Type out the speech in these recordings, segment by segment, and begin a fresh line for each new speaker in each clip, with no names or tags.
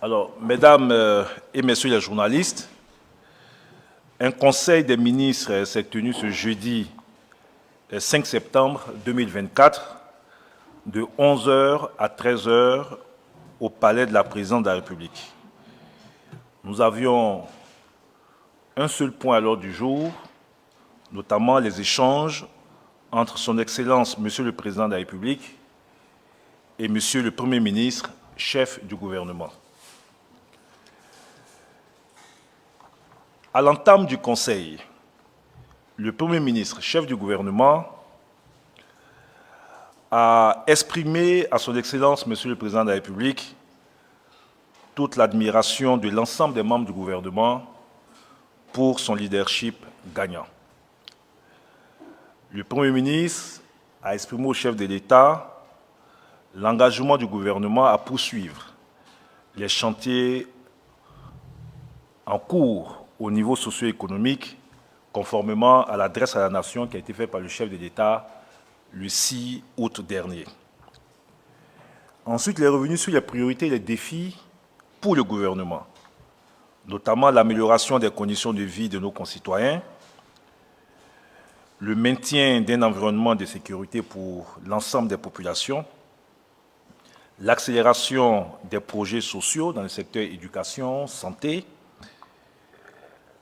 Alors, mesdames et messieurs les journalistes, un conseil des ministres s'est tenu ce jeudi 5 septembre 2024 de 11 h à 13 h au palais de la présidence de la République. Nous avions un seul point à l'ordre du jour, notamment les échanges entre son Excellence, Monsieur le Président de la République, et Monsieur le Premier ministre, chef du gouvernement. À l'entame du Conseil, le Premier ministre, chef du gouvernement, a exprimé à son Excellence, Monsieur le Président de la République, toute l'admiration de l'ensemble des membres du gouvernement pour son leadership gagnant. Le Premier ministre a exprimé au chef de l'État l'engagement du gouvernement à poursuivre les chantiers en cours au niveau socio-économique, conformément à l'adresse à la nation qui a été faite par le chef de l'État le 6 août dernier. Ensuite, il est revenu sur les priorités et les défis pour le gouvernement, notamment l'amélioration des conditions de vie de nos concitoyens, le maintien d'un environnement de sécurité pour l'ensemble des populations, l'accélération des projets sociaux dans le secteur éducation, santé,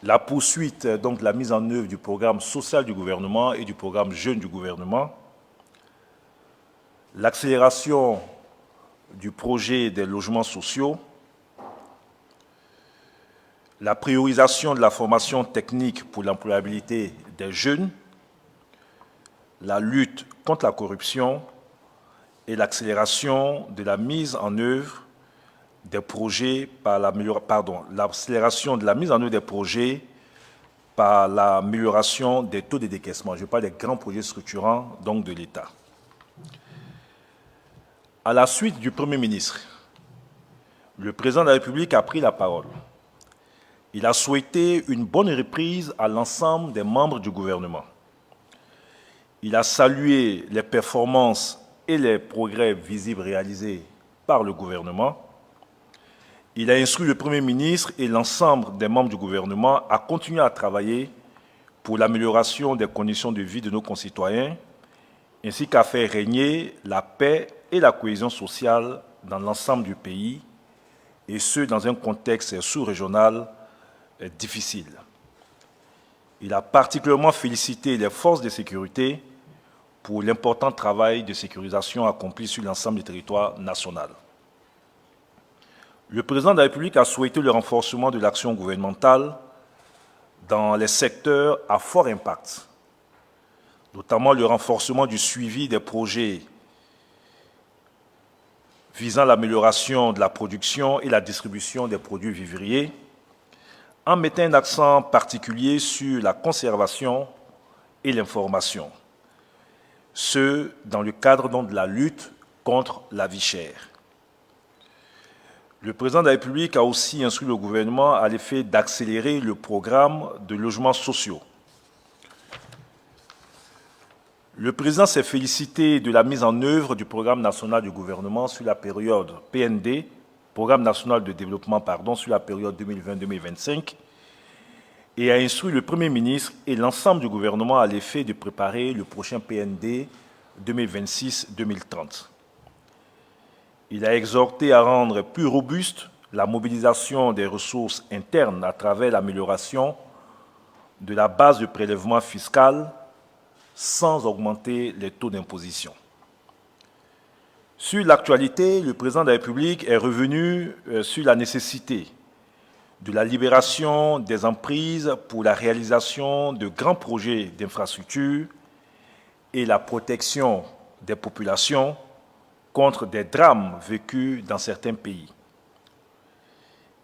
la poursuite donc de la mise en œuvre du programme social du gouvernement et du programme jeune du gouvernement, l'accélération du projet des logements sociaux, la priorisation de la formation technique pour l'employabilité des jeunes, la lutte contre la corruption et l'accélération de la mise en œuvre des projets par l'accélération de la mise en œuvre des projets par l'amélioration des taux de décaissement. Je parle des grands projets structurants donc de l'État. À la suite du Premier ministre, le Président de la République a pris la parole. Il a souhaité une bonne reprise à l'ensemble des membres du gouvernement. Il a salué les performances et les progrès visibles réalisés par le gouvernement. Il a instruit le Premier ministre et l'ensemble des membres du gouvernement à continuer à travailler pour l'amélioration des conditions de vie de nos concitoyens, ainsi qu'à faire régner la paix et la cohésion sociale dans l'ensemble du pays, et ce, dans un contexte sous-régional difficile. Il a particulièrement félicité les forces de sécurité pour l'important travail de sécurisation accompli sur l'ensemble du territoire national. Le Président de la République a souhaité le renforcement de l'action gouvernementale dans les secteurs à fort impact, notamment le renforcement du suivi des projets visant l'amélioration de la production et la distribution des produits vivriers, en mettant un accent particulier sur la conservation et l'information, ce dans le cadre donc de la lutte contre la vie chère. Le Président de la République a aussi instruit le gouvernement à l'effet d'accélérer le programme de logements sociaux. Le Président s'est félicité de la mise en œuvre du programme national du gouvernement sur la période PND, Programme national de développement, sur la période 2020-2025, et a instruit le Premier ministre et l'ensemble du gouvernement à l'effet de préparer le prochain PND 2026-2030. Il a exhorté à rendre plus robuste la mobilisation des ressources internes à travers l'amélioration de la base de prélèvement fiscal sans augmenter les taux d'imposition. Sur l'actualité, le Président de la République est revenu sur la nécessité de la libération des emprises pour la réalisation de grands projets d'infrastructure et la protection des populations contre des drames vécus dans certains pays.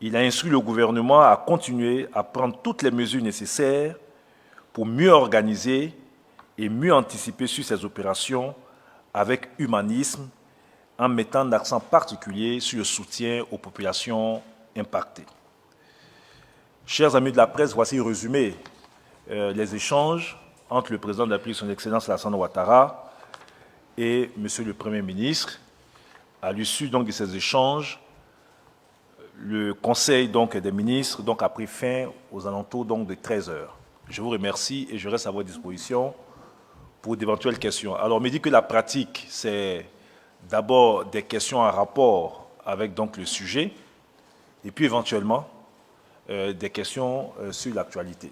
Il a instruit le gouvernement à continuer à prendre toutes les mesures nécessaires pour mieux organiser et mieux anticiper sur ces opérations avec humanisme, en mettant l'accent particulier sur le soutien aux populations impactées. Chers amis de la presse, voici résumé les échanges entre le Président de la République, son Excellence Alassane Ouattara, et Monsieur le Premier ministre. À l'issue donc de ces échanges, Le Conseil donc, des ministres donc, a pris fin aux alentours donc, de 13 heures. Je vous remercie et je reste à votre disposition pour d'éventuelles questions. Alors, on me dit que la pratique, c'est d'abord des questions en rapport avec donc, le sujet et puis éventuellement des questions sur l'actualité.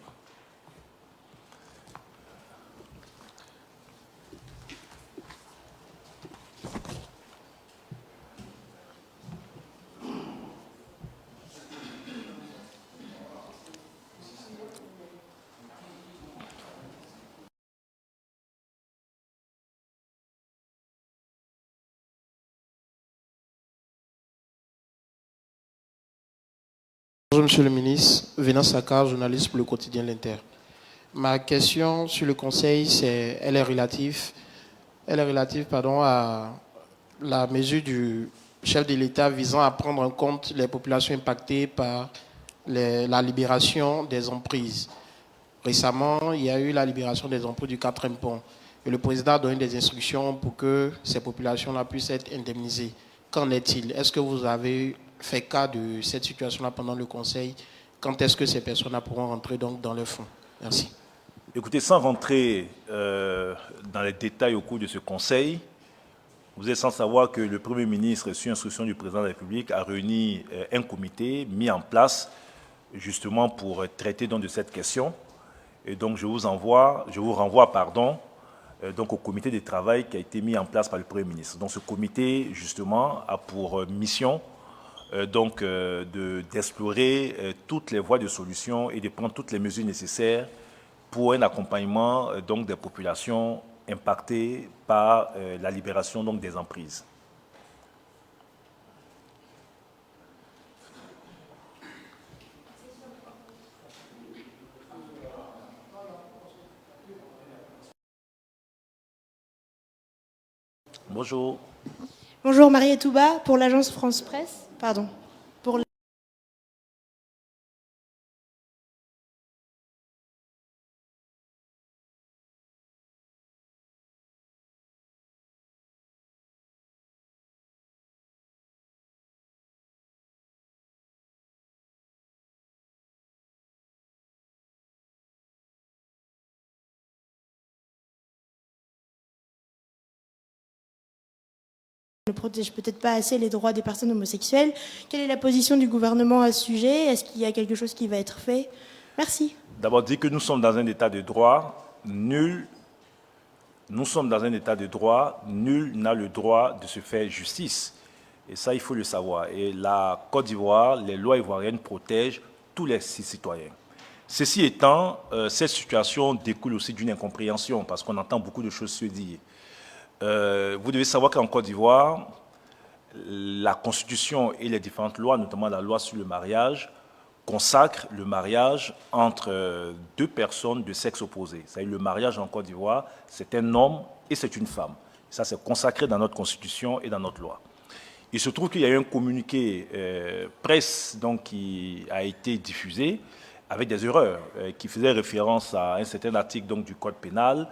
Bonjour Monsieur le ministre, Venant Sakar, journaliste pour le quotidien L'Inter. Ma question sur le Conseil, elle est relative à la mesure du chef de l'État visant à prendre en compte les populations impactées par la libération des emprises. Récemment, il y a eu la libération des emprises du 4e pont. Et le président a donné des instructions pour que ces populations-là puissent être indemnisées. Qu'en est-il? Est-ce que vous avez fait cas de cette situation-là pendant le Conseil? Quand est-ce que ces personnes-là pourront rentrer donc dans le fonds? Merci.
Écoutez, sans rentrer dans les détails au cours de ce Conseil, vous êtes sans savoir que le Premier ministre, sur instruction du Président de la République, a réuni un comité mis en place justement pour traiter donc de cette question. Et donc je vous renvoie donc au comité de travail qui a été mis en place par le Premier ministre. Donc ce comité justement a pour mission d'explorer toutes les voies de solution et de prendre toutes les mesures nécessaires pour un accompagnement donc des populations impactées par la libération donc des emprises. Bonjour.
Bonjour, Marie Touba pour l'agence France Presse. Pardon. Pour ne protège peut-être pas assez les droits des personnes homosexuelles. Quelle est la position du gouvernement à ce sujet? Est-ce qu'il y a quelque chose qui va être fait? Merci.
D'abord, dire que nous sommes dans un état de droit, nul n'a le droit de se faire justice. Et ça, il faut le savoir. Et la Côte d'Ivoire, les lois ivoiriennes protègent tous les citoyens. Ceci étant, cette situation découle aussi d'une incompréhension, parce qu'on entend beaucoup de choses se dire. Vous devez savoir qu'en Côte d'Ivoire, la Constitution et les différentes lois, notamment la loi sur le mariage, consacrent le mariage entre deux personnes de sexe opposé. C'est-à-dire le mariage en Côte d'Ivoire, c'est un homme et c'est une femme. Ça, c'est consacré dans notre Constitution et dans notre loi. Il se trouve qu'il y a eu un communiqué presse donc, qui a été diffusé avec des erreurs, qui faisait référence à un certain article donc, du Code pénal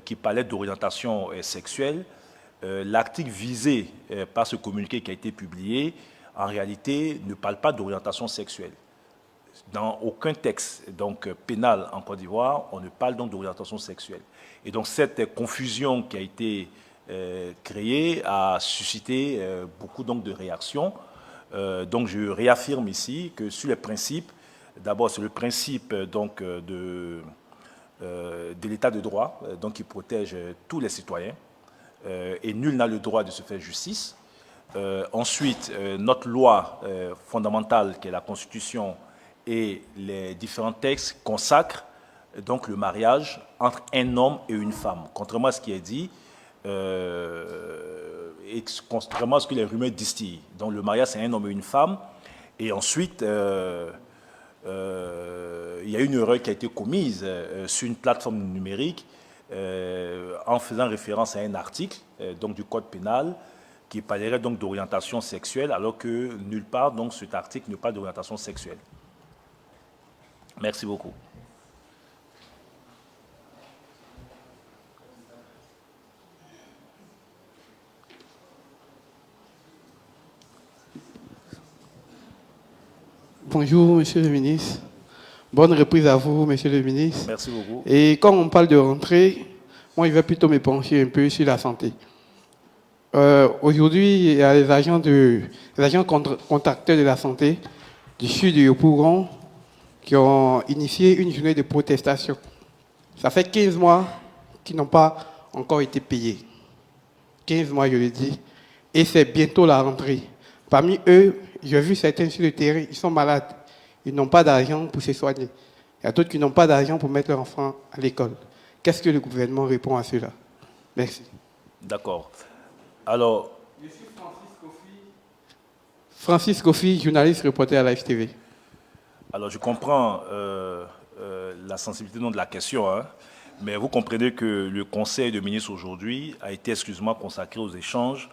qui parlait d'orientation sexuelle. L'article visé par ce communiqué qui a été publié, en réalité, ne parle pas d'orientation sexuelle. Dans aucun texte donc, pénal en Côte d'Ivoire, on ne parle donc d'orientation sexuelle. Et donc cette confusion qui a été créée a suscité beaucoup donc, de réactions. Donc je réaffirme ici que sur les principes, d'abord c'est le principe donc, de l'état de droit donc, qui protège tous les citoyens et nul n'a le droit de se faire justice. Ensuite, notre loi fondamentale qui est la Constitution et les différents textes consacrent donc le mariage entre un homme et une femme. Contrairement à ce qui est dit, et contrairement à ce que les rumeurs distillent. Donc le mariage, c'est un homme et une femme. Et ensuite, il y a une erreur qui a été commise sur une plateforme numérique en faisant référence à un article donc du Code pénal qui parlerait donc d'orientation sexuelle, alors que nulle part donc cet article ne parle d'orientation sexuelle. Merci beaucoup.
Bonjour, monsieur le ministre. Bonne reprise à vous, monsieur le ministre.
Merci beaucoup.
Et quand on parle de rentrée, moi, je vais plutôt me pencher un peu sur la santé. Aujourd'hui, il y a les agents contracteurs de la santé du sud du Yopougon qui ont initié une journée de protestation. Ça fait 15 mois qu'ils n'ont pas encore été payés. 15 mois, je le dis. Et c'est bientôt la rentrée. Parmi eux, j'ai vu certains sur le terrain, ils sont malades. Ils n'ont pas d'argent pour se soigner. Il y a d'autres qui n'ont pas d'argent pour mettre leurs enfants à l'école. Qu'est-ce que le gouvernement répond à cela? Merci.
D'accord. Alors...
Je suis Francis Kofi, journaliste, reporter à Live TV.
Alors, je comprends la sensibilité de la question, hein, mais vous comprenez que le Conseil de ministres aujourd'hui a été exclusivement consacré aux échanges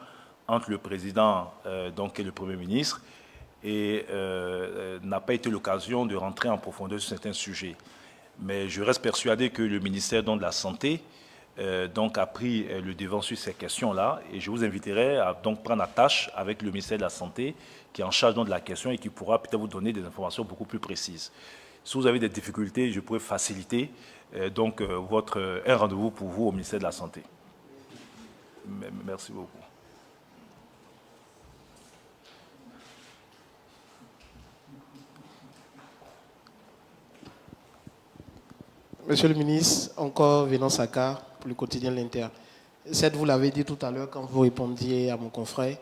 entre le président et le Premier ministre et n'a pas été l'occasion de rentrer en profondeur sur certains sujets. Mais je reste persuadé que le ministère de la Santé a pris le devant sur ces questions-là et je vous inviterai à prendre attache avec le ministère de la Santé qui est en charge de la question et qui pourra peut-être vous donner des informations beaucoup plus précises. Si vous avez des difficultés, je pourrais faciliter un rendez-vous pour vous au ministère de la Santé. Merci beaucoup.
Monsieur le ministre, encore Venant Saka pour le quotidien L'Inter. Certes, vous l'avez dit tout à l'heure quand vous répondiez à mon confrère,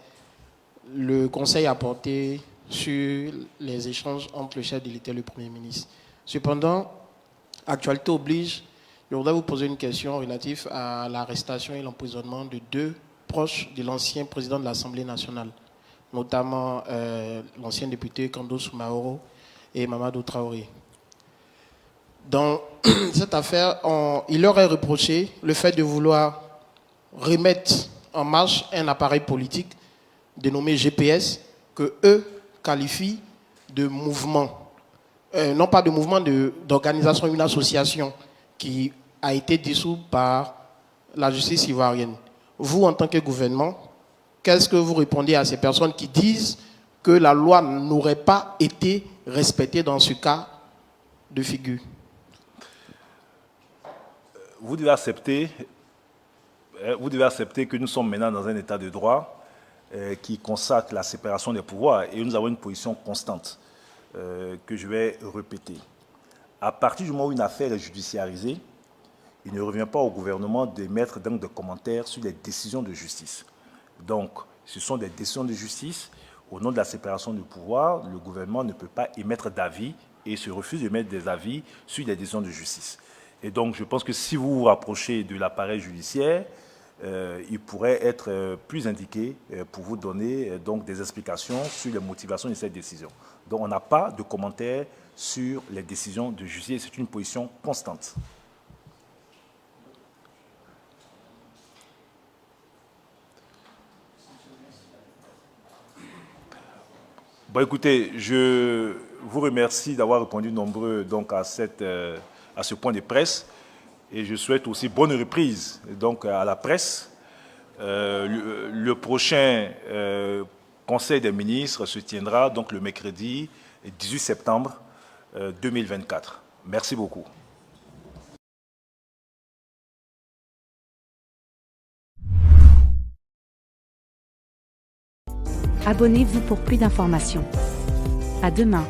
le Conseil a porté sur les échanges entre le chef de l'État et le Premier ministre. Cependant, actualité oblige, je voudrais vous poser une question relative à l'arrestation et l'emprisonnement de 2 proches de l'ancien président de l'Assemblée nationale, notamment l'ancien député Kando Soumaoro et Mamadou Traoré. Dans cette affaire, il leur est reproché le fait de vouloir remettre en marche un appareil politique dénommé GPS que eux qualifient de mouvement. Non pas de mouvement, d'organisation, une association qui a été dissoute par la justice ivoirienne. Vous, en tant que gouvernement, qu'est-ce que vous répondez à ces personnes qui disent que la loi n'aurait pas été respectée dans ce cas de figure?
Vous devez accepter que nous sommes maintenant dans un état de droit qui consacre la séparation des pouvoirs et nous avons une position constante que je vais répéter. À partir du moment où une affaire est judiciarisée, il ne revient pas au gouvernement d'émettre de commentaires sur les décisions de justice. Donc, ce sont des décisions de justice. Au nom de la séparation du pouvoir, le gouvernement ne peut pas émettre d'avis et se refuse d'émettre des avis sur les décisions de justice. Et donc, je pense que si vous vous rapprochez de l'appareil judiciaire, il pourrait être plus indiqué pour vous donner des explications sur les motivations de cette décision. Donc, on n'a pas de commentaires sur les décisions de justice. C'est une position constante. Bon, écoutez, je vous remercie d'avoir répondu nombreux à ce point de presse et je souhaite aussi bonne reprise à la presse. Le prochain Conseil des ministres se tiendra le mercredi 18 septembre 2024. Merci beaucoup.
Abonnez-vous pour plus d'informations. À demain.